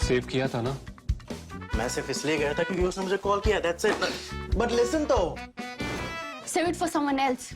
Save किया था ना? मैं सिर्फ इसलिए गया था क्योंकि उसने मुझे कॉल किया, that's it. But listen तो. Save it for someone else.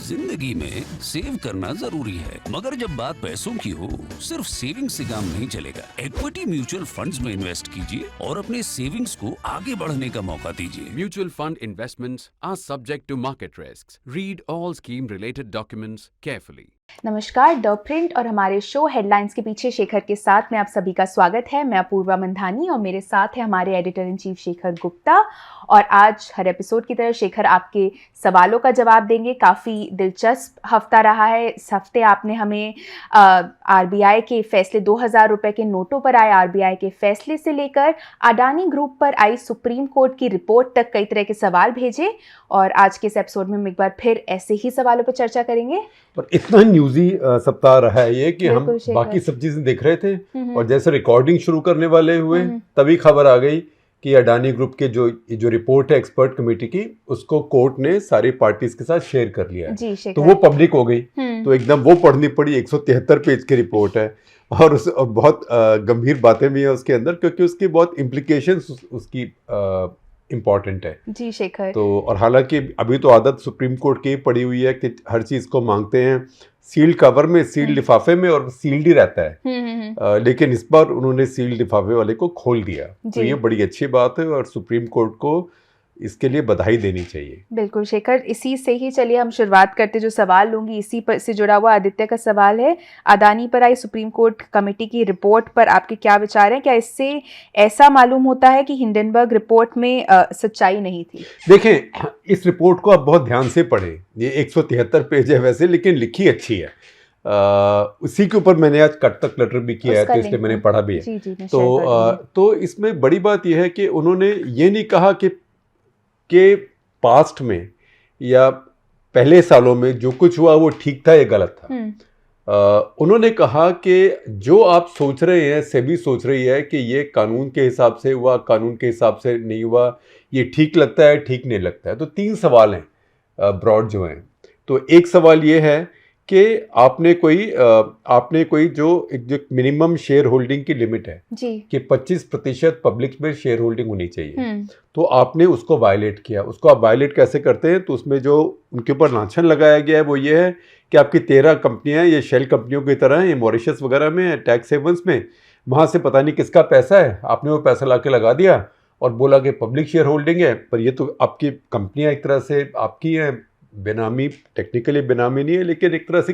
जिंदगी में सेव करना जरूरी है, मगर जब बात पैसों की हो, सिर्फ सेविंग से काम नहीं चलेगा। इक्विटी म्यूचुअल फंड्स में इन्वेस्ट कीजिए और अपने सेविंग्स को आगे बढ़ने का मौका दीजिए। Mutual fund investments are subject to market risks. Read all scheme-related documents carefully. नमस्कार, द प्रिंट और हमारे शो हेडलाइंस के पीछे शेखर के साथ में आप सभी का स्वागत है। मैं अपूर्वा मंधानी और मेरे साथ है हमारे editor in chief Shekhar Gupta. और आज हर एपिसोड की तरह शेखर आपके सवालों का जवाब देंगे। काफ़ी दिलचस्प हफ्ता रहा है। इस हफ्ते आपने हमें आरबीआई के फैसले 2000 रुपये के नोटों पर आए आरबीआई के फैसले से लेकर अडानी ग्रुप पर आई सुप्रीम कोर्ट की रिपोर्ट तक कई तरह के सवाल भेजे। और आज के इस एपिसोड में हम एक बार फिर ऐसे ही सवालों पर चर्चा करेंगे। पर इतना न्यूज़ी सप्ताह रहा है ये कि हम बाकी सब चीजें देख रहे थे और जैसे रिकॉर्डिंग शुरू करने वाले हुए तभी खबर आ गई कि अडानी ग्रुप के जो रिपोर्ट है एक्सपर्ट कमेटी की, उसको कोर्ट ने सारी पार्टीज के साथ शेयर कर लिया है। तो वो पब्लिक हो गई, तो एकदम वो पढ़नी पड़ी। 173 पेज की रिपोर्ट है और बहुत गंभीर बातें भी है उसके अंदर, क्योंकि उसकी बहुत इम्प्लीकेशंस उसकी इम्पॉर्टेंट है जी शेखर। तो और हालांकि अभी तो आदत सुप्रीम कोर्ट की पड़ी हुई है कि हर चीज़ को मांगते हैं सील्ड कवर में, सील्ड लिफाफे में, और सील्ड ही रहता है। लेकिन इस बार उन्होंने सील्ड लिफाफे वाले को खोल दिया, तो ये बड़ी अच्छी बात है और सुप्रीम कोर्ट को इसके लिए बधाई देनी चाहिए। बिल्कुल शेखर, इसी से ही चलिए हम शुरुआत करते। जो सवाल लूंगी इसी पर से जुड़ा हुआ आदित्य का सवाल है, अडानी पर आई सुप्रीम कोर्ट कमेटी की रिपोर्ट पर आपके क्या विचार हैं? क्या इससे ऐसा मालूम होता है कि हिंडनबर्ग रिपोर्ट में सच्चाई नहीं थी? देखें, इस रिपोर्ट को आप बहुत ध्यान से पढ़ें। ये 173 पेज है वैसे, लेकिन लिखी अच्छी है। उसी के ऊपर मैंने आज कट तक लेटर भी किया है, तो इसलिए मैंने पढ़ा भी है। तो इसमें बड़ी बात यह है कि उन्होंने ये नहीं कहा कि पास्ट में या पहले सालों में जो कुछ हुआ वो ठीक था या गलत था। उन्होंने कहा कि जो आप सोच रहे हैं, सेबी सोच रही है कि ये कानून के हिसाब से हुआ, कानून के हिसाब से नहीं हुआ, ये ठीक लगता है, ठीक नहीं लगता है। तो 3 सवाल हैं ब्रॉड जो हैं। तो एक सवाल ये है कि आपने कोई जो मिनिमम शेयर होल्डिंग की लिमिट है जी, कि 25% पब्लिक में शेयर होल्डिंग होनी चाहिए, तो आपने उसको वायलेट किया। उसको आप वायलेट कैसे करते हैं? तो उसमें जो उनके ऊपर लांछन लगाया गया है वो ये है कि आपकी 13 कंपनियां ये शेल कंपनियों की तरह हैं, ये मॉरिशस वगैरह में, टैक्स हेवंस में, वहाँ से पता नहीं किसका पैसा है, आपने वो पैसा ला के लगा दिया और बोला कि पब्लिक शेयर होल्डिंग है, पर ये तो आपकी कंपनियाँ एक तरह से आपकी हैं, बेनामी, टेक्निकली बेनामी नहीं है, लेकिन एक तरह से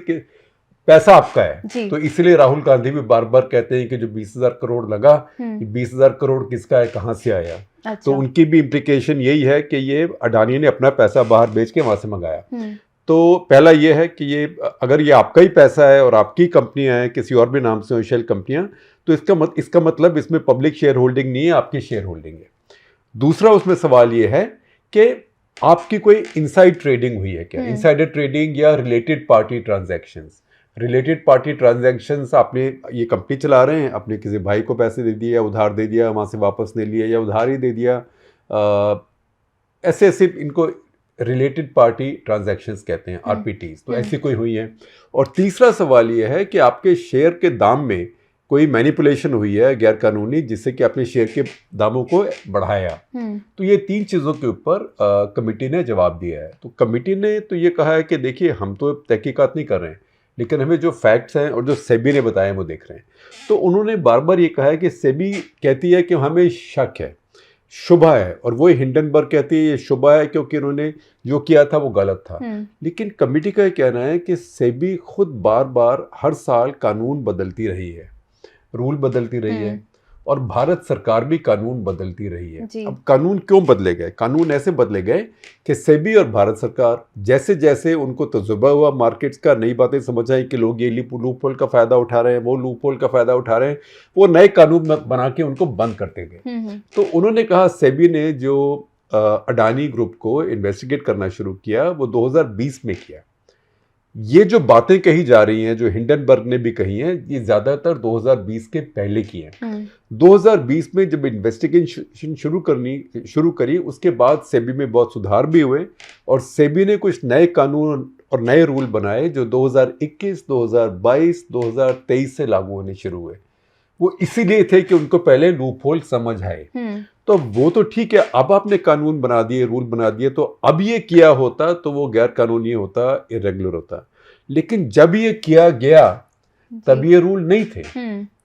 पैसा आपका है। तो इसलिए राहुल गांधी भी बार बार कहते हैं कि जो 20,000 करोड़ लगा, 20,000 करोड़ किसका है, कहाँ से आया। अच्छा। तो उनकी भी इम्प्लीकेशन यही है कि ये अडानी ने अपना पैसा बाहर बेच के वहां से मंगाया। तो पहला ये है कि ये अगर ये आपका ही पैसा है और आपकी कंपनियां हैं, किसी और भी नाम से शेल कंपनियां, तो इसका मतलब इसमें पब्लिक शेयर होल्डिंग नहीं है, आपकी शेयर होल्डिंग है। दूसरा उसमें सवाल ये है कि आपकी कोई इनसाइड ट्रेडिंग हुई है क्या, इनसाइडर ट्रेडिंग या related party transactions. Related party transactions, आपने ये कंपनी चला रहे हैं, आपने किसी भाई को पैसे दे दिए या उधार दे दिया, वहाँ से वापस ले लिया या उधार ही दे दिया, ऐसे इनको रिलेटेड पार्टी ट्रांजैक्शंस कहते हैं, आरपीटीज। तो ऐसी कोई हुई है। और तीसरा सवाल ये है कि आपके शेयर के दाम में कोई मैनिपुलेशन हुई है गैर कानूनी, जिससे कि आपने शेयर के दामों को बढ़ाया। तो ये 3 चीज़ों के ऊपर कमेटी ने जवाब दिया है। तो कमेटी ने तो ये कहा है कि देखिए, हम तो तहकीकात नहीं कर रहे हैं, लेकिन हमें जो फैक्ट्स हैं और जो सेबी ने बताए हैं वो देख रहे हैं। तो उन्होंने बार बार ये कहा है कि सेबी कहती है कि हमें शक है, शुबा है, और वो हिंडनबर्ग कहती है ये शुबा है क्योंकि उन्होंने जो किया था वो गलत था। लेकिन कमेटी का कहना है कि सेबी खुद बार बार हर साल कानून बदलती रही है, रूल बदलती रही है, और भारत सरकार भी कानून बदलती रही है। अब कानून क्यों बदले गए? कानून ऐसे बदले गए कि सेबी और भारत सरकार जैसे जैसे उनको तजुर्बा हुआ मार्केट्स का, नई बातें समझ आई कि लोग ये लूप होल का फ़ायदा उठा रहे हैं, वो लूप होल का फ़ायदा उठा रहे हैं, वो नए कानून बना के उनको बंद करते गए। तो उन्होंने कहा, सेबी ने जो अडानी ग्रुप को इन्वेस्टिगेट करना शुरू किया वो 2020 में किया। ये जो बातें कही जा रही हैं, जो हिंडनबर्ग ने भी कही हैं, ये ज़्यादातर 2020 के पहले की हैं। 2020 में जब इन्वेस्टिगेशन शुरू करी, उसके बाद सेबी में बहुत सुधार भी हुए और सेबी ने कुछ नए कानून और नए रूल बनाए जो 2021, 2022, 2023 से लागू होने शुरू हुए। वो इसीलिए थे कि उनको पहले लूपहोल समझ आए। तो वो तो ठीक है, अब आपने कानून बना दिए, रूल बना दिए, तो अब ये किया होता तो वो गैर कानूनी होता, इरेगुलर होता। लेकिन जब ये किया गया तब ये रूल नहीं थे।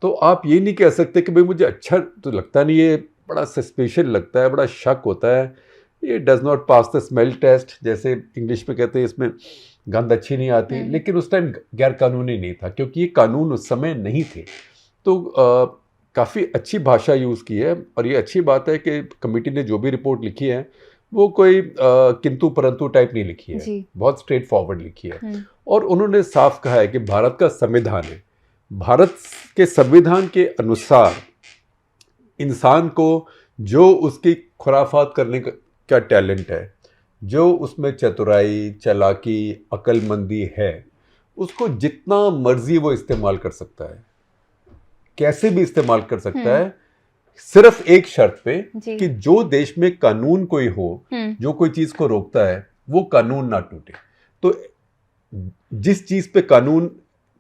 तो आप ये नहीं कह सकते कि भाई मुझे अच्छा तो लगता नहीं, ये बड़ा सस्पेशन लगता है, बड़ा शक होता है, ये does not pass the smell taste, जैसे इंग्लिश में कहते हैं, इसमें गंध अच्छी नहीं आती। लेकिन उस टाइम गैर कानूनी नहीं था क्योंकि ये कानून उस समय नहीं थे। तो काफ़ी अच्छी भाषा यूज़ की है और ये अच्छी बात है कि कमेटी ने जो भी रिपोर्ट लिखी है वो कोई किंतु परंतु टाइप नहीं लिखी है, बहुत स्ट्रेट फॉरवर्ड लिखी है। और उन्होंने साफ कहा है कि भारत का संविधान है, भारत के संविधान के अनुसार इंसान को जो उसकी खुराफात करने का टैलेंट है, जो उसमें चतुराई, चालाकी, अक्लमंदी है, उसको जितना मर्जी वो इस्तेमाल कर सकता है, कैसे भी इस्तेमाल कर सकता है, सिर्फ एक शर्त पे कि जो देश में कानून कोई हो, जो कोई चीज को रोकता है, वो कानून ना टूटे। तो जिस चीज पे कानून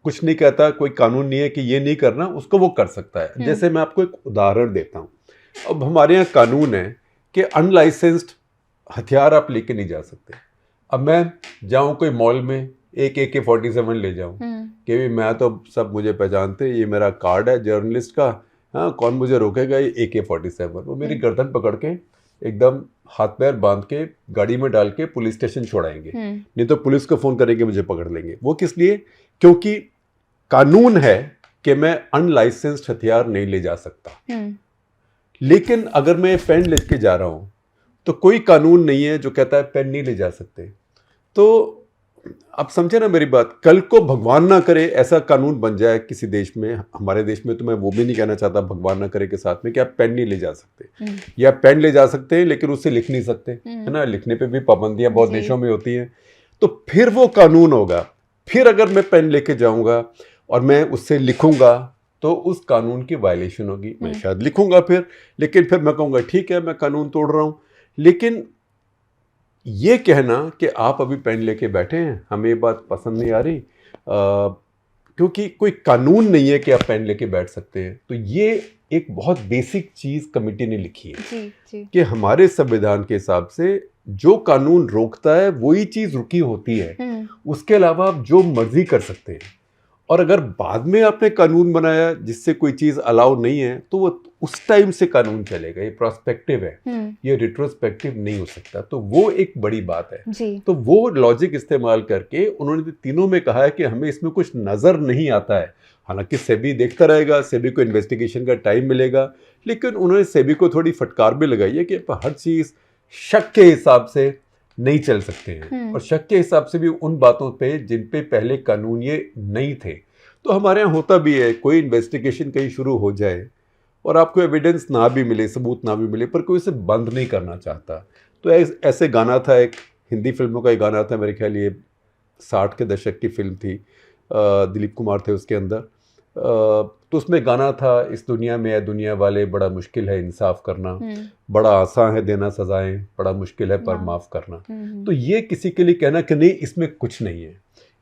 कुछ नहीं कहता, कोई कानून नहीं है कि ये नहीं करना, उसको वो कर सकता है। जैसे मैं आपको एक उदाहरण देता हूं। अब हमारे यहाँ कानून है कि अनलाइसेंस्ड हथियार आप लेके नहीं जा सकते। अब मैं जाऊं कोई मॉल में एक AK-47 ले जाऊं कि भी मैं तो सब मुझे पहचानते, ये मेरा कार्ड है जर्नलिस्ट का, हाँ कौन मुझे रोकेगा, ये AK-47। वो मेरी गर्दन पकड़ के एकदम हाथ पैर बांध के गाड़ी में डाल के पुलिस स्टेशन छोड़ाएंगे, नहीं तो पुलिस को फोन करेंगे, मुझे पकड़ लेंगे। वो किस लिए? क्योंकि कानून है कि मैं अनलाइसेंस्ड हथियार नहीं ले जा सकता। लेकिन अगर मैं पेन लेके जा रहा हूं तो कोई कानून नहीं है जो कहता है पेन नहीं ले जा सकते। तो आप समझे ना मेरी बात, कल को भगवान ना करे ऐसा कानून बन जाए किसी देश में, हमारे देश में तो मैं वो भी नहीं कहना चाहता भगवान ना करे के साथ में कि आप पेन नहीं ले जा सकते, या पेन ले जा सकते हैं लेकिन उससे लिख नहीं सकते, है ना, लिखने पे भी पाबंदियां बहुत देशों में होती हैं। तो फिर वो कानून होगा। फिर अगर मैं पेन लेके जाऊंगा और मैं उससे लिखूंगा तो उस कानून की वायलेशन होगी। मैं शायद लिखूंगा फिर, लेकिन फिर मैं कहूँगा ठीक है मैं कानून तोड़ रहा हूँ। लेकिन ये कहना कि आप अभी पेन लेके बैठे हैं, हमें ये बात पसंद नहीं आ रही, क्योंकि कोई कानून नहीं है कि आप पेन लेके बैठ सकते हैं। तो ये एक बहुत बेसिक चीज़ कमेटी ने लिखी है कि हमारे संविधान के हिसाब से जो कानून रोकता है वही चीज़ रुकी होती है, उसके अलावा आप जो मर्जी कर सकते हैं। और अगर बाद में आपने कानून बनाया जिससे कोई चीज़ अलाउ नहीं है तो वो उस टाइम से कानून चलेगा। ये प्रोस्पेक्टिव है, ये रिट्रोस्पेक्टिव नहीं हो सकता। तो वो एक बड़ी बात है। तो वो लॉजिक इस्तेमाल करके उन्होंने तीनों में कहा है कि हमें इसमें कुछ नज़र नहीं आता है। हालांकि सेबी देखता रहेगा, सेबी को इन्वेस्टिगेशन का टाइम मिलेगा, लेकिन उन्होंने सेबी को थोड़ी फटकार भी लगाई है कि हर चीज़ शक के हिसाब से नहीं चल सकते हैं, और शक के हिसाब से भी उन बातों पे जिन पे पहले कानून ये नहीं थे। तो हमारे यहाँ होता भी है, कोई इन्वेस्टिगेशन कहीं शुरू हो जाए और आपको एविडेंस ना भी मिले, सबूत ना भी मिले, पर कोई इसे बंद नहीं करना चाहता। तो ऐसे गाना था, एक हिंदी फिल्मों का एक गाना था, मेरे ख्याल ये 60 के दशक की फिल्म थी, दिलीप कुमार थे उसके अंदर। तो उसमें गाना था, इस दुनिया में है दुनिया वाले, बड़ा मुश्किल है इंसाफ करना, बड़ा आसान है देना सजाएं, बड़ा मुश्किल है पर माफ़ करना। तो ये किसी के लिए कहना कि नहीं इसमें कुछ नहीं है,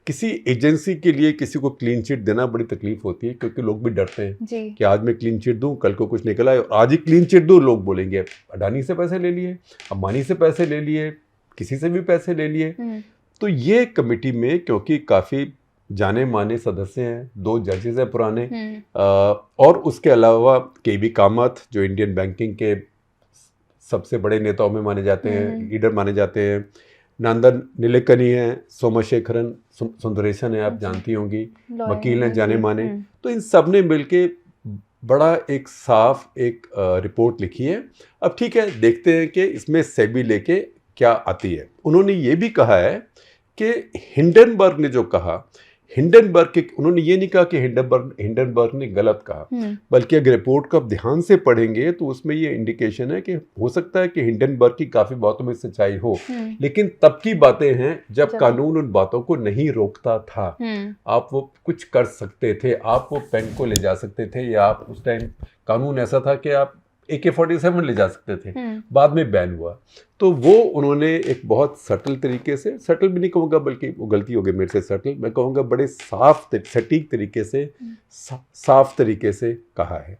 किसी एजेंसी के लिए किसी को क्लीन चिट देना बड़ी तकलीफ होती है, क्योंकि लोग भी डरते हैं कि आज मैं क्लीन चिट दूं, कल को कुछ निकल आए, आज ही क्लीन चिट दूं, लोग बोलेंगे अडानी से पैसे ले लिए, अंबानी से पैसे ले लिए, किसी से भी पैसे ले लिए। तो ये कमेटी में क्योंकि काफ़ी जाने माने सदस्य हैं, 2 जजेस हैं पुराने, और उसके अलावा KB कामत जो इंडियन बैंकिंग के सबसे बड़े नेताओं में माने जाते हैं, लीडर माने जाते हैं, नंदन नीलेकनी हैं, सोमशेखरन सुंदरेशन है, आप जानती होंगी, वकील हैं जाने माने। तो इन सब ने मिलके बड़ा एक साफ एक रिपोर्ट लिखी है। अब ठीक है, देखते हैं कि इसमें सेबी लेके क्या आती है। उन्होंने ये भी कहा है कि हिंडनबर्ग ने जो कहा, हिंडनबर्ग के, उन्होंने ये नहीं कहा कि हिंडनबर्ग ने गलत कहा, बल्कि अगर रिपोर्ट को आप ध्यान से पढ़ेंगे तो उसमें ये इंडिकेशन है कि हो सकता है कि हिंडनबर्ग की काफ़ी बातों में सच्चाई हो, लेकिन तब की बातें हैं जब कानून उन बातों को नहीं रोकता था। आप वो कुछ कर सकते थे, आप वो पेन को ले जा सकते थे, या आप उस टाइम कानून ऐसा था कि आप AK-47 ले जा सकते थे, बाद में बैन हुआ। तो वो उन्होंने एक बहुत सटल तरीके से, सटल भी नहीं कहूँगा बल्कि वो गलती हो गई मेरे से, सटल मैं कहूँगा बड़े सटीक तरीके से, साफ तरीके से कहा है।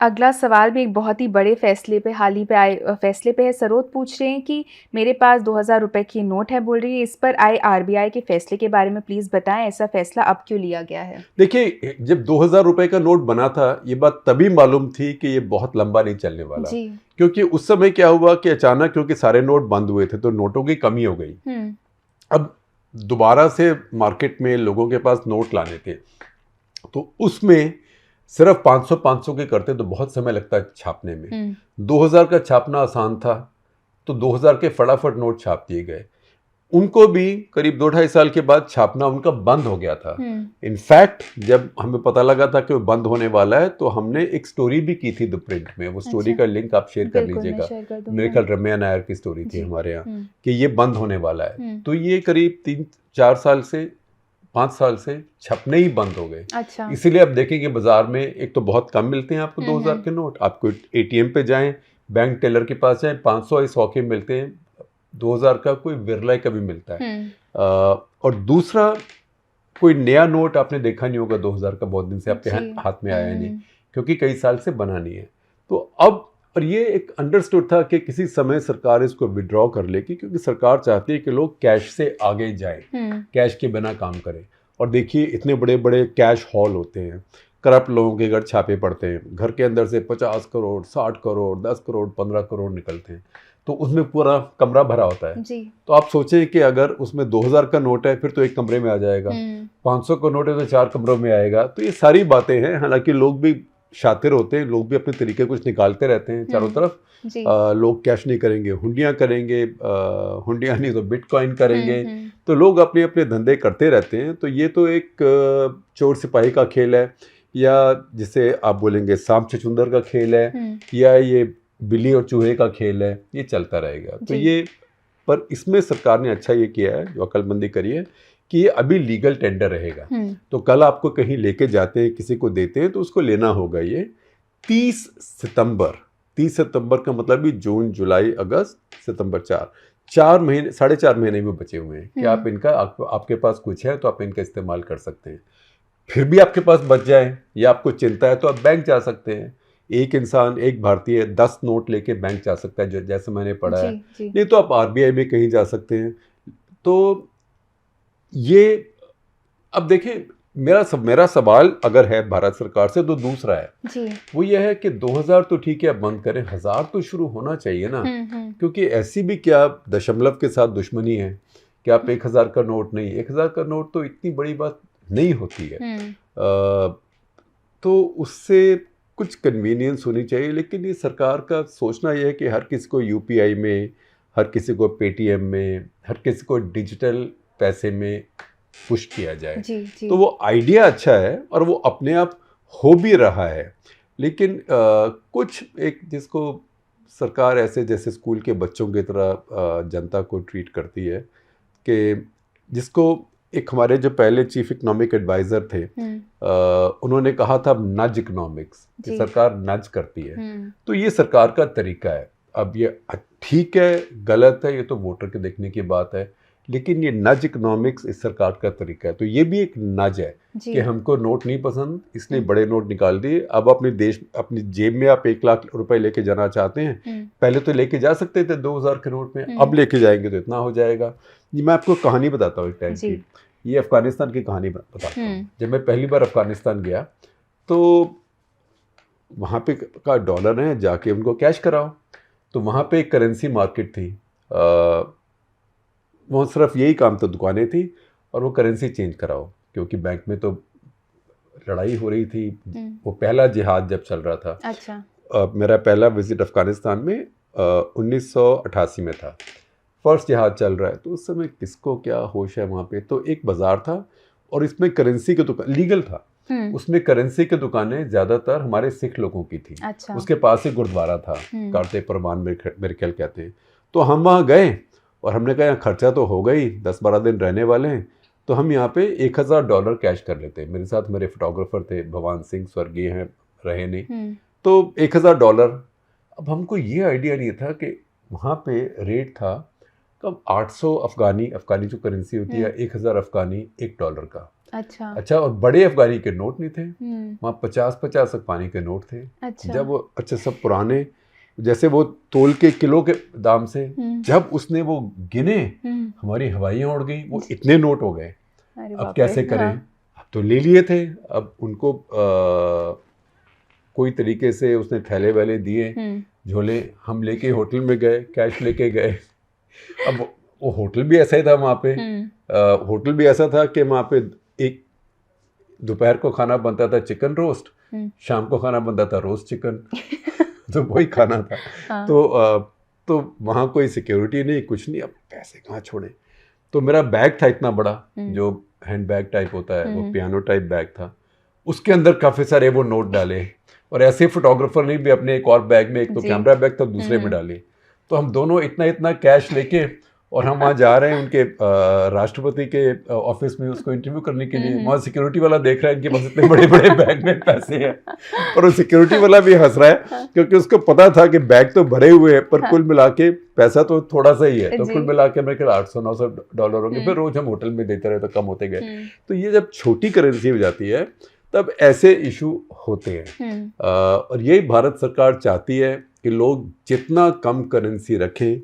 अगला सवाल भी एक बहुत ही बड़े फैसले पे, हाल ही पे आए फैसले पे है। सरोद पूछ रहे हैं कि मेरे पास 2000 रुपए की नोट है, बोल रही है इस पर आए RBI के फैसले के बारे में प्लीज़ बताएं, ऐसा फैसला अब क्यों लिया गया है? देखिए, जब 2000 रुपए का नोट बना था, ये बात तभी मालूम थी कि ये बहुत लंबा नहीं चलने वाला जी। क्योंकि उस समय क्या हुआ कि अचानक क्योंकि सारे नोट बंद हुए थे तो नोटों की कमी हो गई। अब दोबारा से मार्केट में लोगों के पास नोट लाने थे, तो उसमें सिर्फ 500 के करते तो बहुत समय लगता है छापने में। 2000 का छापना आसान था, तो 2000 के फटाफट नोट छाप दिए गए। उनको भी करीब 2-2.5 साल के बाद छापना उनका बंद हो गया था। इनफैक्ट जब हमें पता लगा था कि वो बंद होने वाला है, तो हमने एक स्टोरी भी की थी द प्रिंट में। वो स्टोरी का लिंक आप शेयर कर लीजिएगा। मेरे ख्याल रम्या नायर की स्टोरी थी हमारे यहाँ कि ये बंद होने वाला है। तो ये करीब 3-4 साल से 5 साल से छपने ही बंद हो गए। अच्छा। इसीलिए आप देखेंगे बाजार में एक तो बहुत कम मिलते हैं आपको 2000 के नोट। आपको ATM पे जाएं, बैंक टेलर के पास जाएं, 500 या 100 के मिलते हैं, 2000 का कोई विरला कभी मिलता है। और दूसरा, कोई नया नोट आपने देखा नहीं होगा 2000 का, बहुत दिन से आपके हाथ में आया नहीं, क्योंकि कई साल से बना नहीं है। तो अब, और ये एक अंडरस्टूड था कि किसी समय सरकार इसको विड्रॉ कर लेगी, क्योंकि सरकार चाहती है कि लोग कैश से आगे जाएं, कैश के बिना काम करें। और देखिए, इतने बड़े बड़े कैश हॉल होते हैं, करप्ट लोगों के घर छापे पड़ते हैं, घर के अंदर से 50 करोड़, 60 करोड़, 10 करोड़, 15 करोड़ निकलते हैं, तो उसमें पूरा कमरा भरा होता है जी। तो आप सोचें कि अगर उसमें 2000 का नोट है, फिर तो एक कमरे में आ जाएगा, 500 का नोट है तो 4 कमरों में आएगा। तो ये सारी बातें हैं। हालांकि लोग भी शातिर होते हैं, लोग भी अपने तरीके कुछ निकालते रहते हैं चारों तरफ। लोग कैश नहीं करेंगे, हुंडियाँ करेंगे, हुंडियाँ नहीं तो बिटकॉइन करेंगे। तो लोग अपने अपने धंधे करते रहते हैं। तो ये तो एक चोर सिपाही का खेल है, या जिसे आप बोलेंगे सांप छछूंदर का खेल है, या ये बिल्ली और चूहे का खेल है, ये चलता रहेगा। तो ये, पर इसमें सरकार ने अच्छा ये किया है, जो अकलमंदी करी है, कि ये अभी लीगल टेंडर रहेगा। तो कल आपको कहीं लेके जाते हैं, किसी को देते हैं, तो उसको लेना होगा। ये 30 सितंबर का मतलब भी जून, जुलाई, अगस्त, सितंबर, 4 महीने, 4.5 महीने में बचे हुए हैं कि आप इनका, आपके पास कुछ है तो आप इनका इस्तेमाल कर सकते हैं। फिर भी आपके पास बच जाए या आपको चिंता है तो आप बैंक जा सकते हैं। एक इंसान, एक भारतीय 10 नोट लेके बैंक जा सकता है, जैसे मैंने पढ़ा है। नहीं तो आप RBI में कहीं जा सकते हैं। तो ये, अब देखिए, मेरा सवाल अगर है भारत सरकार से तो दूसरा है जी। वो ये है कि 2000 तो ठीक है, अब बंद करें, 1000 तो शुरू होना चाहिए ना। क्योंकि ऐसी भी क्या दशमलव के साथ दुश्मनी है कि आप 1000 का नोट नहीं, 1000 का नोट तो इतनी बड़ी बात नहीं होती है। तो उससे कुछ कन्वीनियंस होनी चाहिए। लेकिन ये सरकार का सोचना यह है कि हर किसी को UPI में, हर किसी को Paytm में, हर किसी को डिजिटल पैसे में पुश किया जाए जी। तो वो आइडिया अच्छा है और वो अपने आप हो भी रहा है। लेकिन कुछ एक, जिसको सरकार ऐसे जैसे स्कूल के बच्चों की तरह जनता को ट्रीट करती है, कि जिसको एक हमारे जो पहले चीफ इकोनॉमिक एडवाइज़र थे, उन्होंने कहा था नज इकोनॉमिक्स, कि सरकार नज करती है। तो ये सरकार का तरीका है। अब ये ठीक है, गलत है, ये तो वोटर के देखने की बात है, लेकिन ये नज इकोनॉमिक्स इस सरकार का तरीका है। तो ये भी एक नज है कि हमको नोट नहीं पसंद, इसलिए बड़े नोट निकाल दिए। अब अपनी जेब में आप 1 लाख रुपए लेके जाना चाहते हैं, पहले तो लेके जा सकते थे 2000 के नोट में, अब लेके जाएंगे तो इतना हो जाएगा। ये मैं आपको कहानी बताता हूँ एक टाइम की, ये अफगानिस्तान की कहानी बताता हूँ। जब मैं पहली बार अफगानिस्तान गया तो वहाँ पे का डॉलर है, जाके उनको कैश कराओ। तो वहाँ पे एक करेंसी मार्केट थी, वहाँ सिर्फ यही काम तो दुकानें थी और वो करेंसी चेंज कराओ, क्योंकि बैंक में तो लड़ाई हो रही थी। वो पहला जिहाद जब चल रहा था। अच्छा। मेरा पहला विजिट अफगानिस्तान में 1988 में था। फर्स्ट जिहाद चल रहा है, तो उस समय किसको क्या होश है वहाँ पे। तो एक बाज़ार था और इसमें करेंसी की दुकान लीगल था, उसमें करेंसी की दुकानें ज़्यादातर हमारे सिख लोगों की थी। अच्छा। उसके पास ही गुरुद्वारा था, कारते परमान मेरे ख्याल कहते हैं। तो हम वहाँ गए और हमने कहा यहाँ खर्चा तो हो गई, 10-12 दिन रहने वाले हैं, तो हम यहाँ पे $1000 कैश कर लेते हैं। मेरे साथ मेरे फोटोग्राफर थे, भगवान सिंह, स्वर्गीय हैं, रहे नहीं। तो $1000 अब हमको ये आइडिया नहीं था कि वहाँ पे रेट था कब 800 अफगानी जो करेंसी होती है, 1000 अफगानी $1 का। अच्छा, और बड़े अफगानी के नोट नहीं थे वहाँ, 50-50 अफगानी के नोट थे। जब वो सब पुराने, जैसे वो तोल के किलो के दाम से, जब उसने वो गिने हमारी हवाइयाँ उड़ गई, वो इतने नोट हो गए। अब कैसे करें? अब तो ले लिए थे, अब उनको कोई तरीके से उसने थैले वैले दिए, झोले, हम लेके होटल में गए, कैश लेके गए। अब वो होटल भी ऐसा ही था वहाँ पे, होटल भी ऐसा था कि वहाँ पे एक दोपहर को खाना बनता था चिकन रोस्ट, शाम को खाना बनता था रोस्ट चिकन। तो वही खाना था। तो वहाँ कोई सिक्योरिटी नहीं, कुछ नहीं, अब पैसे कहाँ छोड़े। तो मेरा बैग था इतना बड़ा, जो हैंड बैग टाइप होता है, वो पियानो टाइप बैग था, उसके अंदर काफ़ी सारे वो नोट डाले, और ऐसे फोटोग्राफर ने भी अपने एक और बैग में, एक तो कैमरा बैग था, दूसरे में डाले। तो हम दोनों इतना कैश लेके, और हम वहाँ जा रहे हैं उनके राष्ट्रपति के ऑफिस में उसको इंटरव्यू करने के लिए। वहाँ सिक्योरिटी वाला देख रहा है कि बस इतने बड़े बड़े बैग में पैसे हैं, और वो सिक्योरिटी वाला भी हंस रहा है, क्योंकि उसको पता था कि बैग तो भरे हुए हैं, पर कुल मिला के पैसा तो थोड़ा सा ही है। तो कुल मिला के मेरे ख्याल $800-900 होंगे। फिर रोज हम होटल में देते रहे तो कम होते गए। तो ये जब छोटी करेंसी हो जाती है तब ऐसे इशू होते हैं, और यही भारत सरकार चाहती है कि लोग जितना कम करेंसी रखें,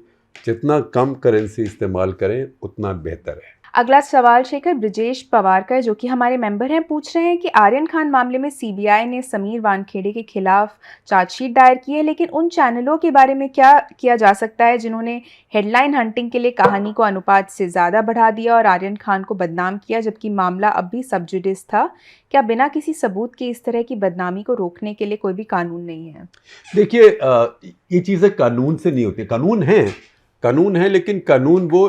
जितना कम करेंसी इस्तेमाल करें, उतना बेहतर है। अगला सवाल शेखर ब्रिजेश पवार का है, जो कि हमारे मेंबर हैं। पूछ रहे हैं कि आर्यन खान मामले में सीबीआई ने समीर वानखेड़े के खिलाफ चार्जशीट दायर की है, लेकिन उन चैनलों के बारे में क्या किया जा सकता है जिन्होंने हेडलाइन हंटिंग के लिए कहानी को अनुपात से ज़्यादा बढ़ा दिया और आर्यन खान को बदनाम किया, जबकि मामला अब भी सब जुडिस था? क्या बिना किसी सबूत के इस तरह की बदनामी को रोकने के लिए कोई भी कानून नहीं है? देखिए, ये चीज़ें कानून से नहीं होती। कानून है, लेकिन कानून वो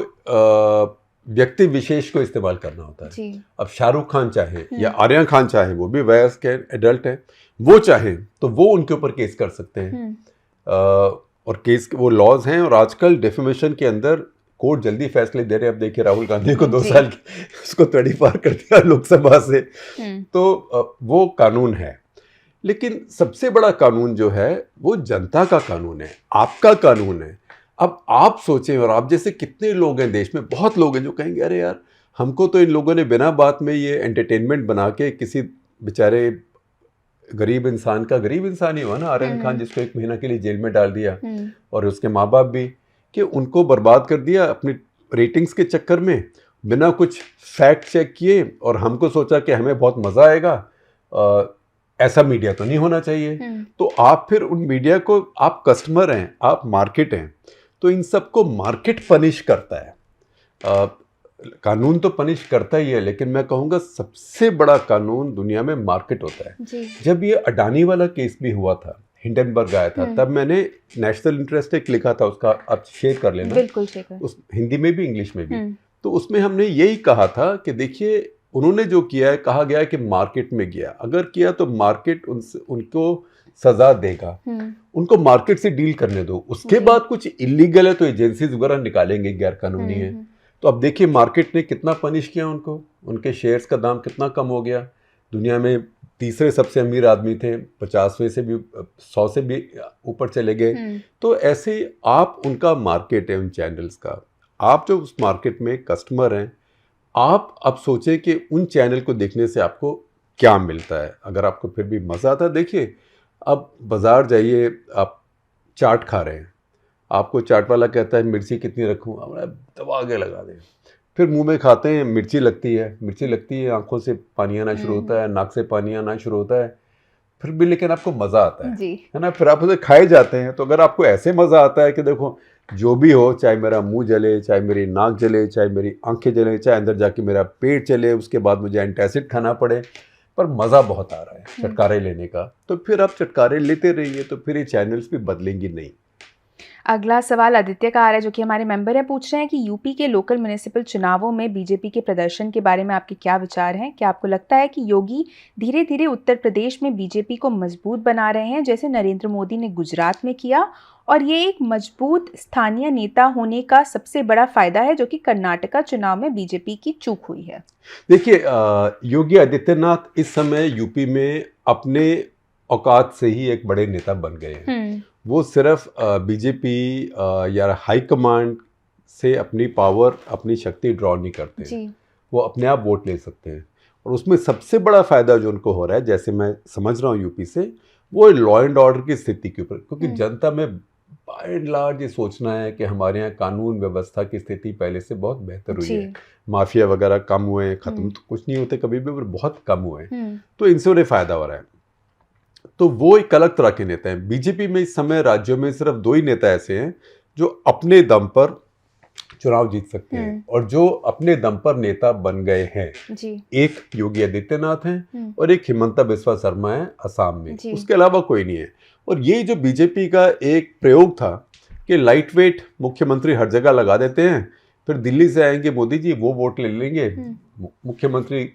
व्यक्ति विशेष को इस्तेमाल करना होता है। अब शाहरुख खान चाहे या आर्यन खान चाहे, वो भी वयस्क है, एडल्ट है, वो चाहे तो वो उनके ऊपर केस कर सकते हैं। और केस वो लॉज हैं, और आजकल डेफेमेशन के अंदर कोर्ट जल्दी फैसले दे रहे हैं। अब देखिए राहुल गांधी को 2 साल की उसको तड़ीपार कर दिया लोकसभा से। तो वो कानून है, लेकिन सबसे बड़ा कानून जो है वो जनता का कानून है, आपका कानून है। अब आप सोचें, और आप जैसे कितने लोग हैं देश में, बहुत लोग हैं जो कहेंगे अरे यार, हमको तो इन लोगों ने बिना बात में ये एंटरटेनमेंट बना के किसी बेचारे गरीब इंसान ही हुआ ना, आर्यन खान, जिसको 1 महीना के लिए जेल में डाल दिया, और उसके माँ बाप भी, कि उनको बर्बाद कर दिया अपनी रेटिंग्स के चक्कर में, बिना कुछ फैक्ट चेक किए। और हमको सोचा कि हमें बहुत मज़ा आएगा, ऐसा मीडिया तो नहीं होना चाहिए। तो आप फिर उन मीडिया को, आप कस्टमर हैं, आप मार्केट हैं, तो इन सबको मार्केट पनिश करता है। कानून तो पनिश करता ही है, लेकिन मैं कहूँगा सबसे बड़ा कानून दुनिया में मार्केट होता है। जब ये अडानी वाला केस भी हुआ था, हिंडनबर्ग आया था, तब मैंने नेशनल इंटरेस्ट एक लिखा था, उसका आप शेयर कर लेना, बिल्कुल शेयर, उस हिंदी में भी इंग्लिश में भी। तो उसमें हमने यही कहा था कि देखिए, उन्होंने जो किया है, कहा गया है कि मार्केट में गया, अगर किया तो मार्केट उनको सजा देगा, उनको मार्केट से डील करने दो। उसके बाद कुछ इलीगल है तो एजेंसीज वगैरह निकालेंगे, गैर कानूनी है। तो अब देखिए मार्केट ने कितना पनिश किया उनको, उनके शेयर्स का दाम कितना कम हो गया। दुनिया में तीसरे सबसे अमीर आदमी थे, 50वें से भी 100 से भी ऊपर चले गए। तो ऐसे आप, उनका मार्केट है उन चैनल्स का, आप जो उस मार्केट में कस्टमर हैं, आप अब सोचें कि उन चैनल को देखने से आपको क्या मिलता है। अगर आपको फिर भी मज़ा आता है, देखिए अब बाज़ार जाइए, आप चाट खा रहे हैं, आपको चाट वाला कहता है मिर्ची कितनी रखूँ, दबा के लगा दें, फिर मुंह में खाते हैं, मिर्ची लगती है, आंखों से पानी आना शुरू होता है, नाक से पानी आना शुरू होता है, फिर भी लेकिन आपको मज़ा आता है ना, फिर आप उसे खाए जाते हैं। तो अगर आपको ऐसे मज़ा आता है कि देखो जो भी हो, चाहे मेरा मुंह जले, चाहे मेरी नाक जले, चाहे मेरी आंखें जले, चाहे अंदर जाके मेरा पेट चले, उसके बाद मुझे एंटासिड खाना पड़े, पर मज़ा बहुत आ रहा है चटकारे लेने का, तो फिर आप चटकारे लेते रहिए, तो फिर ये चैनल्स भी बदलेंगी नहीं। अगला सवाल आदित्य का आ रहा है, जो कि हमारे मेंबर हैं। पूछ रहे हैं कि यूपी के लोकल म्युनिसिपल चुनावों में बीजेपी के प्रदर्शन के बारे में आपके क्या विचार हैं? क्या आपको लगता है कि योगी धीरे धीरे उत्तर प्रदेश में बीजेपी को मजबूत बना रहे हैं, जैसे नरेंद्र मोदी ने गुजरात में किया, और ये एक मजबूत स्थानीय नेता होने का सबसे बड़ा फायदा है, जो कि कर्नाटका चुनाव में बीजेपी की चूक हुई है? देखिए, योगी आदित्यनाथ इस समय यूपी में अपने औकात से ही एक बड़े नेता बन गए हैं। वो सिर्फ बीजेपी या हाई कमांड से अपनी पावर, अपनी शक्ति ड्रॉ नहीं करते हैं, वो अपने आप वोट ले सकते हैं। और उसमें सबसे बड़ा फ़ायदा जो उनको हो रहा है, जैसे मैं समझ रहा हूँ यूपी से, वो लॉ एंड ऑर्डर की स्थिति के ऊपर, क्योंकि जनता में बाय एंड लार्ज ये सोचना है कि हमारे यहाँ कानून व्यवस्था की स्थिति पहले से बहुत बेहतर हुई है, माफिया वगैरह कम हुए हैं, खत्म तो कुछ नहीं होते कभी भी, पर बहुत कम हुए हैं, तो इनसे उन्हें फ़ायदा हो रहा है। तो वो एक अलग तरह के नेता हैं। बीजेपी में इस समय राज्यों में सिर्फ 2 ही नेता ऐसे हैं जो अपने दम पर चुनाव जीत सकते हैं और जो अपने दम पर नेता बन गए हैं जी। एक योगी आदित्यनाथ हैं और एक हिमंता बिस्वा शर्मा है असम में, उसके अलावा कोई नहीं है। और ये जो बीजेपी का एक प्रयोग था कि लाइट वेट मुख्यमंत्री हर जगह लगा देते हैं, फिर दिल्ली से आएंगे मोदी जी, वो वोट ले लेंगे, मुख्यमंत्री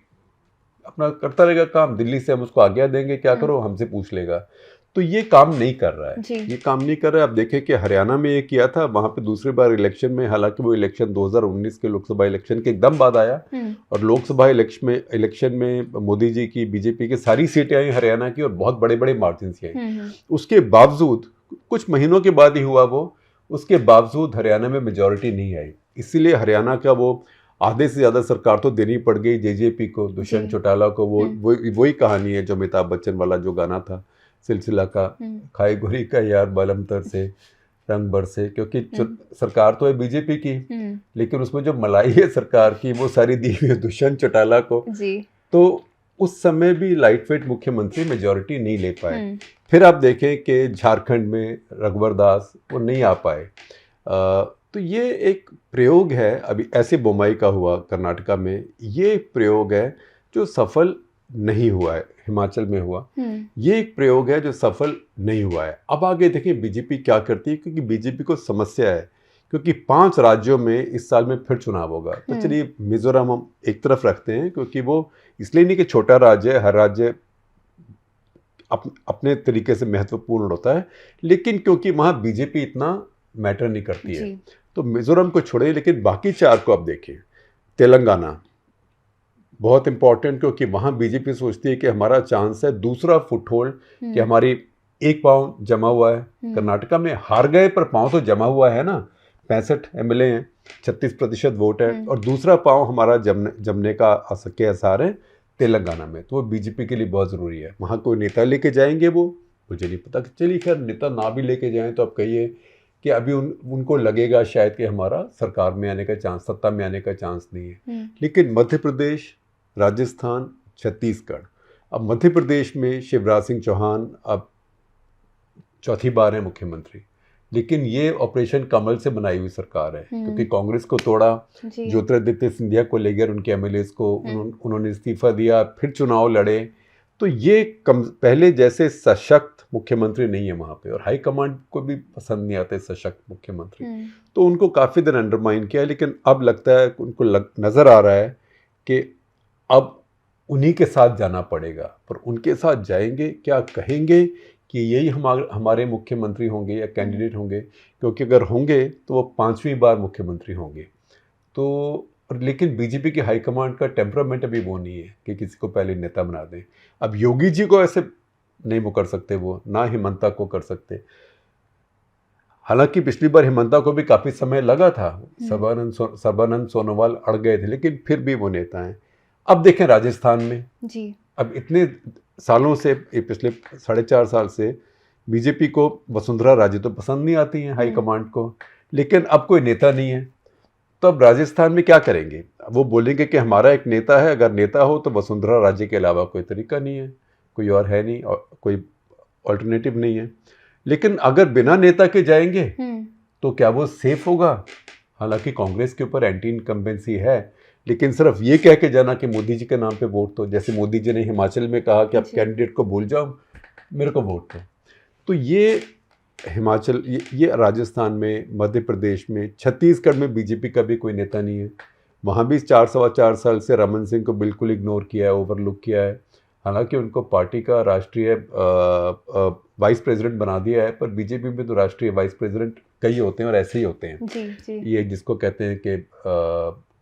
अपना करता रहेगा काम, दिल्ली से हम उसको आज्ञा देंगे क्या करो, हमसे पूछ लेगा। तो ये काम नहीं कर रहा है, ये काम नहीं कर रहा है। आप देखें कि हरियाणा में ये किया था, वहां पे दूसरी बार इलेक्शन में, हालांकि वो इलेक्शन 2019 के लोकसभा इलेक्शन के एकदम बाद आया और लोकसभा इलेक्शन में मोदी जी की, बीजेपी की सारी सीटें आई हरियाणा की और बहुत बड़े बड़े मार्जिन से आई। उसके बावजूद कुछ महीनों के बाद ही हुआ वो, उसके बावजूद हरियाणा में मेजॉरिटी नहीं आई, इसीलिए हरियाणा का वो आधे से ज़्यादा सरकार तो देनी पड़ गई जेजेपी को, दुष्यंत चौटाला को। वही कहानी है जो अमिताभ बच्चन वाला जो गाना था सिलसिला का, खाई गोरी का यार बलमतर से रंग बरसे, क्योंकि सरकार तो है बीजेपी की, लेकिन उसमें जो मलाई है सरकार की वो सारी दी हुई है दुष्यंत चौटाला को जी। तो उस समय भी लाइट वेट मुख्यमंत्री मेजॉरिटी नहीं ले पाए। फिर आप देखें कि झारखंड में रघुवर दास वो नहीं आ पाए। तो ये एक प्रयोग है, अभी ऐसे बोम्बई का हुआ कर्नाटका में, ये एक प्रयोग है जो सफल नहीं हुआ है, हिमाचल में हुआ, ये एक प्रयोग है जो सफल नहीं हुआ है। अब आगे देखें बीजेपी क्या करती है, क्योंकि बीजेपी को समस्या है, क्योंकि 5 राज्यों में इस साल में फिर चुनाव होगा। तो चलिए मिजोरम हम एक तरफ रखते हैं, क्योंकि वो इसलिए नहीं कि छोटा राज्य है, हर राज्य अपने तरीके से महत्वपूर्ण होता है, लेकिन क्योंकि वहाँ बीजेपी इतना मैटर नहीं करती है, तो मिजोरम को छोड़े, लेकिन बाकी 4 को आप देखें। तेलंगाना बहुत इंपॉर्टेंट, क्योंकि वहाँ बीजेपी सोचती है कि हमारा चांस है दूसरा फुटहोल्ड, कि हमारी एक पाँव जमा हुआ है, कर्नाटका में हार गए पर पाँव तो जमा हुआ है ना, 65 MLA हैं, 36% वोट है, और दूसरा पाँव हमारा जमने का के आसार है तेलंगाना में। तो वो बीजेपी के लिए बहुत ज़रूरी है। वहाँ कोई नेता लेके जाएंगे वो मुझे नहीं पता, चलिए खैर नेता ना भी लेके जाएं तो आप कहिए कि अभी उनको लगेगा शायद कि हमारा सरकार में आने का चांस, सत्ता में आने का चांस नहीं है। लेकिन मध्य प्रदेश, राजस्थान, छत्तीसगढ़, अब मध्य प्रदेश में शिवराज सिंह चौहान अब चौथी बार है मुख्यमंत्री, लेकिन ये ऑपरेशन कमल से बनाई हुई सरकार है, क्योंकि कांग्रेस को तोड़ा, ज्योतिरादित्य सिंधिया को ले गए, उनके MLAs को उन्होंने इस्तीफा दिया, फिर चुनाव लड़े। तो ये पहले जैसे सशक्त मुख्यमंत्री नहीं है वहाँ पे, और हाई कमांड को भी पसंद नहीं आते सशक्त मुख्यमंत्री, तो उनको काफ़ी देर अंडरमाइन किया। लेकिन अब लगता है उनको नज़र आ रहा है कि अब उन्हीं के साथ जाना पड़ेगा, पर उनके साथ जाएंगे क्या, कहेंगे कि यही हमारे मुख्यमंत्री होंगे या कैंडिडेट होंगे, क्योंकि अगर होंगे तो वो 5वीं बार मुख्यमंत्री होंगे। तो लेकिन बीजेपी की हाईकमांड का टेम्परामेंट अभी वो नहीं है कि किसी को पहले नेता बना दें। अब योगी जी को ऐसे नहीं वो कर सकते, वो ना हिमंता को कर सकते। हालांकि पिछली बार हिमंता को भी काफ़ी समय लगा था, सर्बानंद सोनोवाल अड़ गए थे, लेकिन फिर भी वो नेता हैं। अब देखें राजस्थान में जी, अब इतने सालों से, पिछले 4.5 साल से बीजेपी को वसुंधरा राजे तो पसंद नहीं आती हैं हाईकमांड को, लेकिन अब कोई नेता नहीं है, तो अब राजस्थान में क्या करेंगे? वो बोलेंगे कि हमारा एक नेता है, अगर नेता हो तो वसुंधरा राजे के अलावा कोई तरीका नहीं है, कोई और है नहीं, और कोई ऑल्टरनेटिव नहीं है। लेकिन अगर बिना नेता के जाएंगे तो क्या वो सेफ होगा? हालांकि कांग्रेस के ऊपर एंटी इनकम्बेंसी है, लेकिन सिर्फ ये कह के जाना कि मोदी जी के नाम पे वोट दो, जैसे मोदी जी ने हिमाचल में कहा कि आप कैंडिडेट को भूल जाओ, मेरे को वोट दो। तो ये हिमाचल, ये राजस्थान में, मध्य प्रदेश में, छत्तीसगढ़ में बीजेपी का भी कोई नेता नहीं है। वहाँ भी 4 साल से रमन सिंह को बिल्कुल इग्नोर किया है, ओवरलुक किया है। हालांकि उनको पार्टी का राष्ट्रीय वाइस प्रेसिडेंट बना दिया है, पर बीजेपी में तो राष्ट्रीय वाइस प्रेसिडेंट कई होते हैं और ऐसे ही होते हैं जी। ये जिसको कहते हैं कि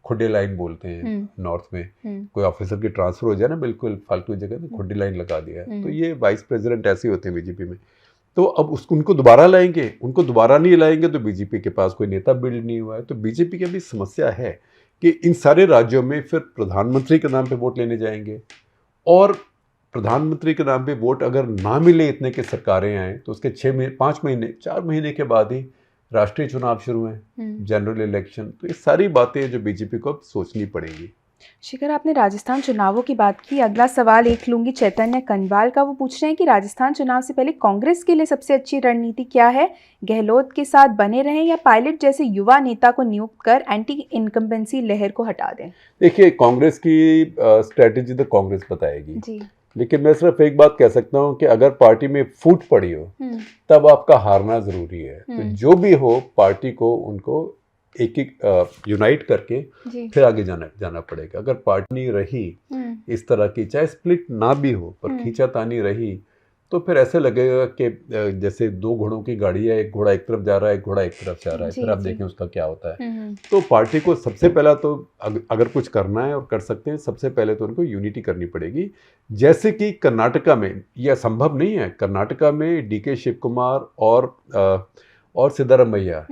खुड्डे लाइन बोलते हैं नॉर्थ में, कोई ऑफिसर की ट्रांसफर हो जाए ना बिल्कुल फालतू जगह, तो खुड्डी लाइन लगा दिया है। तो ये वाइस प्रेसिडेंट ऐसे ही होते हैं बीजेपी में। तो अब उनको दोबारा लाएंगे, उनको दोबारा नहीं लाएंगे तो बीजेपी के पास कोई नेता बिल्ड नहीं हुआ है। तो बीजेपी की भी समस्या है कि इन सारे राज्यों में फिर प्रधानमंत्री के नाम पे वोट लेने जाएंगे, और प्रधानमंत्री के नाम पे वोट अगर ना मिले इतने के सरकारें आए तो उसके 5 महीने 4 महीने के बाद ही राष्ट्रीय चुनाव शुरू हैं, जनरल इलेक्शन। तो ये सारी बातें जो बीजेपी को अब सोचनी पड़ेंगी। शिखर, आपने राजस्थान चुनावों की बात की। अगला सवाल एक लूंगी चैतन्य कनवाल का। वो पूछ रहे हैं कि राजस्थान चुनाव से पहले कांग्रेस के लिए सबसे अच्छी रणनीति क्या है? गहलोत के साथ बने रहें या पायलट जैसे युवा नेता को नियुक्त कर एंटी इनकम्बेंसी लहर को हटा दें? देखिए, कांग्रेस की स्ट्रेटेजी तो कांग्रेस बताएगी जी। लेकिन मैं सिर्फ एक बात कह सकता हूँ कि अगर पार्टी में फूट पड़ी हो तब आपका हारना जरूरी है। तो जो भी हो, पार्टी को उनको एक यूनाइट करके फिर आगे जाना पड़ेगा। अगर पार्टी नहीं रही इस तरह की, चाहे स्प्लिट ना भी हो पर खींचातानी रही, तो फिर ऐसे लगेगा कि जैसे 2 घोड़ों की गाड़ी है, एक घोड़ा एक तरफ जा रहा है, एक घोड़ा एक तरफ जा रहा है, फिर आप देखें उसका क्या होता है। तो पार्टी को सबसे पहला तो अगर कुछ करना है और कर सकते हैं, सबसे पहले तो उनको यूनिटी करनी पड़ेगी। जैसे कि कर्नाटका में यह संभव नहीं है, कर्नाटका में DK शिव कुमार और सिद्धारमैया,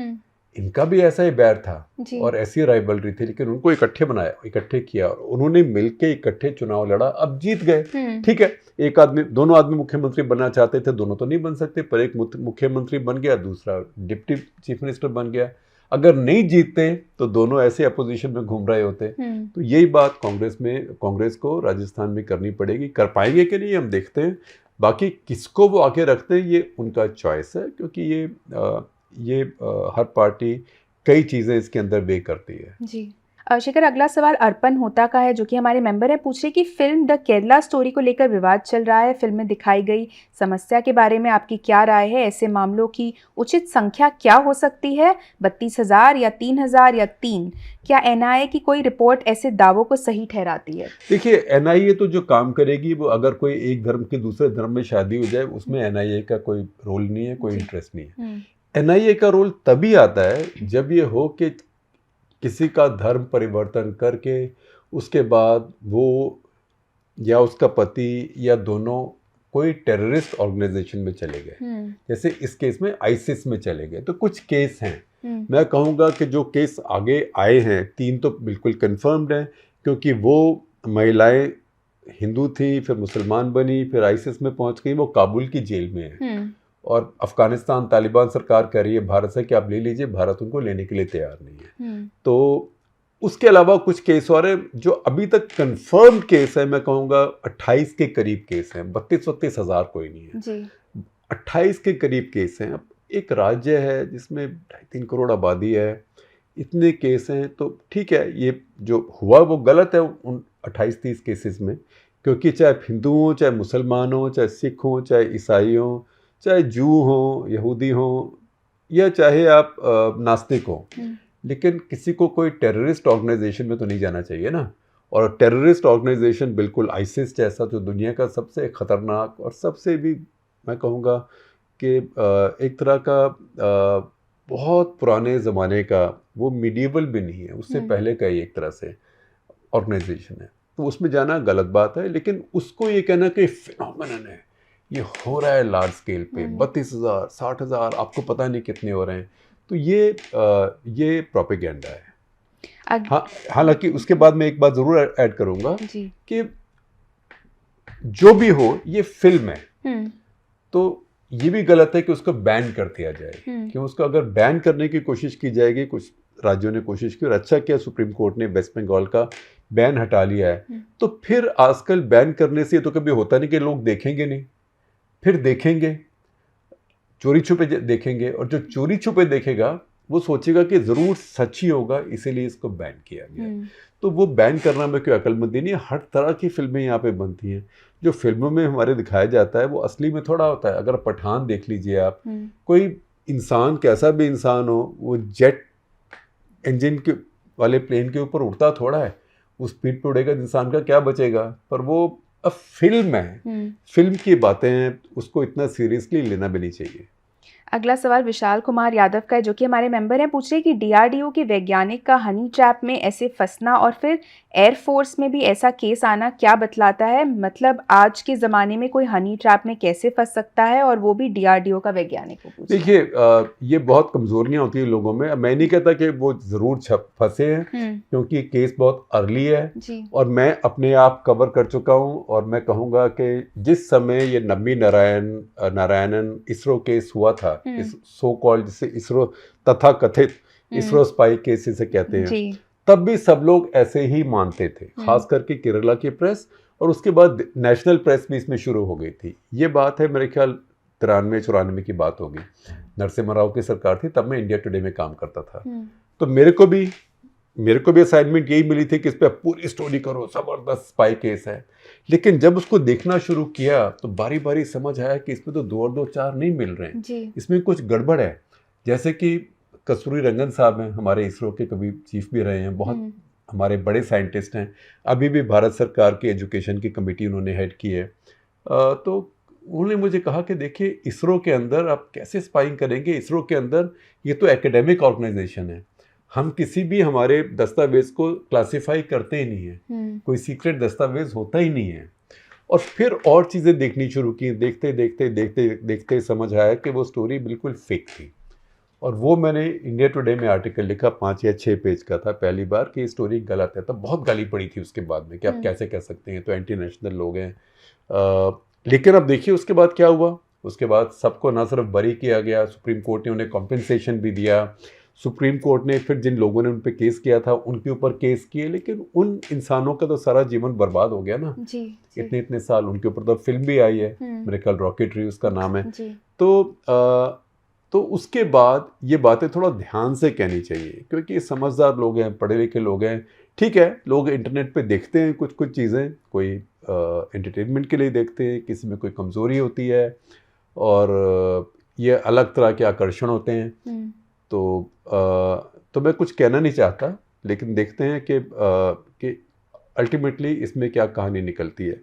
इनका भी ऐसा ही बैर था और ऐसी राइवलरी थी, लेकिन उनको इकट्ठे किया और उन्होंने मिलके इकट्ठे चुनाव लड़ा, अब जीत गए। ठीक है, दोनों आदमी मुख्यमंत्री बनना चाहते थे, दोनों तो नहीं बन सकते, पर एक मुख्यमंत्री बन गया, दूसरा डिप्टी चीफ मिनिस्टर बन गया। अगर नहीं जीतते तो दोनों ऐसे अपोजिशन में घूम रहे होते। तो यही बात कांग्रेस को राजस्थान में करनी पड़ेगी। कर पाएंगे कि नहीं हम देखते हैं, बाकी किसको वो आगे रखते हैं ये उनका चॉइस है, क्योंकि ये हर पार्टी कई चीज़ें इसके अंदर वे करती है जी। शिखर, अगला सवाल अर्पण होता का है, जो कि हमारे मेंबर हैं। पूछ रहे कि फिल्म द केरला स्टोरी को लेकर विवाद चल रहा है। फिल्म में दिखाई गई समस्या के बारे में आपकी क्या राय है? ऐसे मामलों की उचित संख्या क्या हो सकती है? 32,000 या 3,000 या 3? क्या NIA की कोई रिपोर्ट ऐसे दावों को सही ठहराती है? देखिए, NIA तो जो काम करेगी वो, अगर कोई एक धर्म के दूसरे धर्म में शादी हो जाए उसमें NIA का कोई रोल नहीं है, कोई इंटरेस्ट नहीं है। NIA का रोल तभी आता है जब ये हो कि किसी का धर्म परिवर्तन करके उसके बाद वो या उसका पति या दोनों कोई टेररिस्ट ऑर्गेनाइजेशन में चले गए। जैसे इस केस में ISIS में चले गए। तो कुछ केस हैं, मैं कहूँगा कि जो केस आगे आए हैं, 3 तो बिल्कुल कंफर्म्ड हैं, क्योंकि वो महिलाएं हिंदू थी, फिर मुसलमान बनी, फिर ISIS में पहुँच गई, वो काबुल की जेल में है। और अफगानिस्तान तालिबान सरकार कह रही है भारत से कि आप ले लीजिए, भारत उनको लेने के लिए तैयार नहीं है। तो उसके अलावा कुछ केस और हैं जो अभी तक कंफर्म केस है, मैं कहूँगा 28 के करीब केस हैं, 32-33 हज़ार कोई नहीं है जी। 28 के करीब केस हैं। अब एक राज्य है जिसमें 2.5-3 करोड़ आबादी है, इतने केस हैं, तो ठीक है, ये जो हुआ वो गलत है उन 28-30 केसेस में, क्योंकि चाहे हिंदू हों, चाहे मुसलमान हों, चाहे सिख हों, चाहे ईसाई हों, चाहे जू हो, यहूदी हो, या चाहे आप नास्तिक हो, लेकिन किसी को कोई टेररिस्ट ऑर्गेनाइजेशन में तो नहीं जाना चाहिए ना। और टेररिस्ट ऑर्गेनाइजेशन बिल्कुल ISIS जैसा, जो दुनिया का सबसे ख़तरनाक और सबसे भी मैं कहूँगा कि एक तरह का बहुत पुराने ज़माने का, वो मिडीवल भी नहीं है, उससे पहले का ही एक तरह से ऑर्गेनाइजेशन है, तो उसमें जाना गलत बात है। लेकिन उसको ये कहना कि फिनोमेनन है, ये हो रहा है लार्ज स्केल पे, 32,000 60,000 आपको पता नहीं कितने हो रहे हैं, तो ये प्रोपेगेंडा है। हाँ, हालांकि उसके बाद मैं एक बात जरूर ऐड करूंगा कि जो भी हो ये फिल्म है, तो ये भी गलत है कि उसको बैन कर दिया जाए। क्यों? उसको अगर बैन करने की कोशिश की जाएगी, कुछ राज्यों ने कोशिश की और अच्छा किया, सुप्रीम कोर्ट ने वेस्ट बंगाल का बैन हटा लिया है, तो फिर आजकल बैन करने से तो कभी होता नहीं कि लोग देखेंगे नहीं, फिर देखेंगे, चोरी छुपे देखेंगे, और जो चोरी छुपे देखेगा वो सोचेगा कि ज़रूर सच ही होगा, इसीलिए इसको बैन किया गया। तो वो बैन करना में कोई अक्लमंदी नहीं है। हर तरह की फिल्में यहाँ पे बनती हैं, जो फिल्मों में हमारे दिखाया जाता है वो असली में थोड़ा होता है। अगर पठान देख लीजिए आप, कोई इंसान कैसा भी इंसान हो, वो जेट इंजन के वाले प्लेन के ऊपर उड़ता थोड़ा है, उस स्पीड पर उड़ेगा, इंसान का क्या बचेगा। पर वो अब फिल्म है, फिल्म की बातें हैं, उसको इतना सीरियसली लेना भी नहीं चाहिए। अगला सवाल विशाल कुमार यादव का है, जो कि हमारे मेंबर हैं। पूछ रहे हैं कि डीआरडीओ के वैज्ञानिक का हनी ट्रैप में ऐसे फंसना और फिर एयरफोर्स में भी ऐसा केस आना क्या बतलाता है? मतलब आज के ज़माने में कोई हनी ट्रैप में कैसे फंस सकता है, और वो भी डीआरडीओ का वैज्ञानिक को पूछ। देखिए ये बहुत कमजोरियां होती हैं लोगों में। मैं नहीं कहता कि वो ज़रूर फंसे हैं, क्योंकि केस बहुत अर्ली है जी। और मैं अपने आप कवर कर चुका हूँ। और मैं कहूँगा कि जिस समय ये नम्मी नारायणन इसरो केस हुआ था, इस सो कॉल्ड जिसे इसरो तथा कथित इसरो स्पाई केस से कहते हैं जी। तब भी सब लोग ऐसे ही मानते थे, खास करके केरला की प्रेस, और उसके बाद नेशनल प्रेस भी इसमें शुरू हो गई थी। ये बात है मेरे ख्याल 93-94 की बात होगी, नरसिम्हा राव की सरकार थी, तब मैं इंडिया टुडे में काम करता था। तो मेरे को भी असाइनमेंट यही मिली थी कि इस पर पूरी स्टोरी करो, ज़बरदस्त स्पाई केस है। लेकिन जब उसको देखना शुरू किया तो बारी बारी समझ आया कि इसमें तो 2 और 2 4 नहीं मिल रहे हैं, इसमें कुछ गड़बड़ है। जैसे कि कस्तूरी रंगन साहब हैं, हमारे इसरो के कभी चीफ भी रहे हैं, बहुत हमारे बड़े साइंटिस्ट हैं, अभी भी भारत सरकार की एजुकेशन की कमेटी उन्होंने हेड की है। तो उन्होंने मुझे कहा कि देखिए इसरो के अंदर आप कैसे स्पाइंग करेंगे, इसरो के अंदर ये तो एकेडमिक ऑर्गेनाइजेशन है, हम किसी भी हमारे दस्तावेज को क्लासिफाई करते ही नहीं है, कोई सीक्रेट दस्तावेज होता ही नहीं है। और फिर और चीज़ें देखनी शुरू की, देखते समझ आया कि वो स्टोरी बिल्कुल फेक थी। और वो मैंने इंडिया टुडे में आर्टिकल लिखा, 5 या 6 पेज का था, पहली बार कि ये स्टोरी गलत है। तब बहुत गाली पड़ी थी उसके बाद में कि आप कैसे कह सकते हैं, तो एंटी नेशनल लोग हैं। लेकिन अब देखिए उसके बाद क्या हुआ। उसके बाद सबको ना सिर्फ बरी किया गया, सुप्रीम कोर्ट ने उन्हें कॉम्पेंसेशन भी दिया। सुप्रीम कोर्ट ने फिर जिन लोगों ने उन पर केस किया था उनके ऊपर केस किए, लेकिन उन इंसानों का तो सारा जीवन बर्बाद हो गया ना जी। इतने साल। उनके ऊपर तो फिल्म भी आई है, मेरे ख्याल रॉकेटरी उसका नाम है। तो उसके बाद ये बातें थोड़ा ध्यान से कहनी चाहिए, क्योंकि समझदार लोग हैं, पढ़े लिखे लोग हैं। ठीक है, लोग इंटरनेट पे देखते हैं कुछ चीज़ें, कोई एंटरटेनमेंट के लिए देखते हैं, किसी में कोई कमज़ोरी होती है और ये अलग तरह के आकर्षण होते हैं। तो मैं कुछ कहना नहीं चाहता, लेकिन देखते हैं कि अल्टीमेटली इसमें क्या कहानी निकलती है।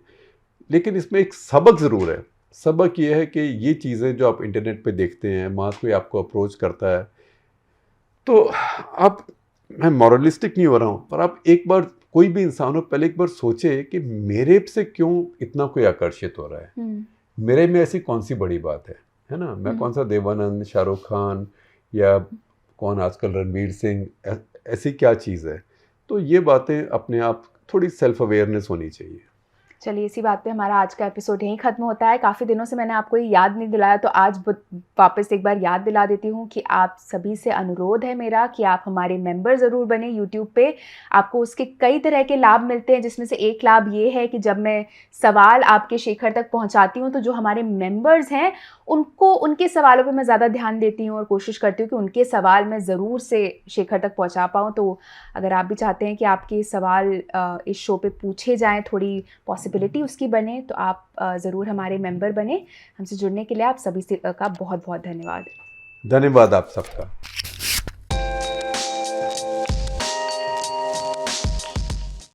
लेकिन इसमें एक सबक ज़रूर है। सबक ये है कि ये चीज़ें जो आप इंटरनेट पे देखते हैं, वहाँ कोई आपको अप्रोच करता है, तो आप, मैं मॉरलिस्टिक नहीं हो रहा हूँ, पर आप एक बार, कोई भी इंसान हो, पहले एक बार सोचे कि मेरे से क्यों इतना कोई आकर्षित हो रहा है, मेरे में ऐसी कौन सी बड़ी बात है ना। मैं कौन सा देवानंद, शाहरुख खान या कौन आजकल रणवीर सिंह, ऐसी क्या चीज़ है। तो ये बातें अपने आप थोड़ी सेल्फ अवेयरनेस होनी चाहिए। चलिए, इसी बात पे हमारा आज का एपिसोड यहीं ख़त्म होता है। काफ़ी दिनों से मैंने आपको ये याद नहीं दिलाया, तो आज वापस एक बार याद दिला देती हूँ कि आप सभी से अनुरोध है मेरा कि आप हमारे मेंबर ज़रूर बने यूट्यूब पे। आपको उसके कई तरह के लाभ मिलते हैं, जिसमें से एक लाभ ये है कि जब मैं सवाल आपके शेखर तक पहुँचाती हूँ, तो जो हमारे मेंबर्स हैं उनको, उनके सवालों पे मैं ज़्यादा ध्यान देती हूँ और कोशिश करती हूँ कि उनके सवाल मैं ज़रूर से शेखर तक पहुँचा पाऊँ। तो अगर आप भी चाहते हैं कि आपके सवाल इस शो पे पूछे जाएँ, थोड़ी पॉसिबिलिटी उसकी बने, तो आप ज़रूर हमारे मेंबर बने। हमसे जुड़ने के लिए आप सभी का बहुत बहुत धन्यवाद। धन्यवाद आप सबका।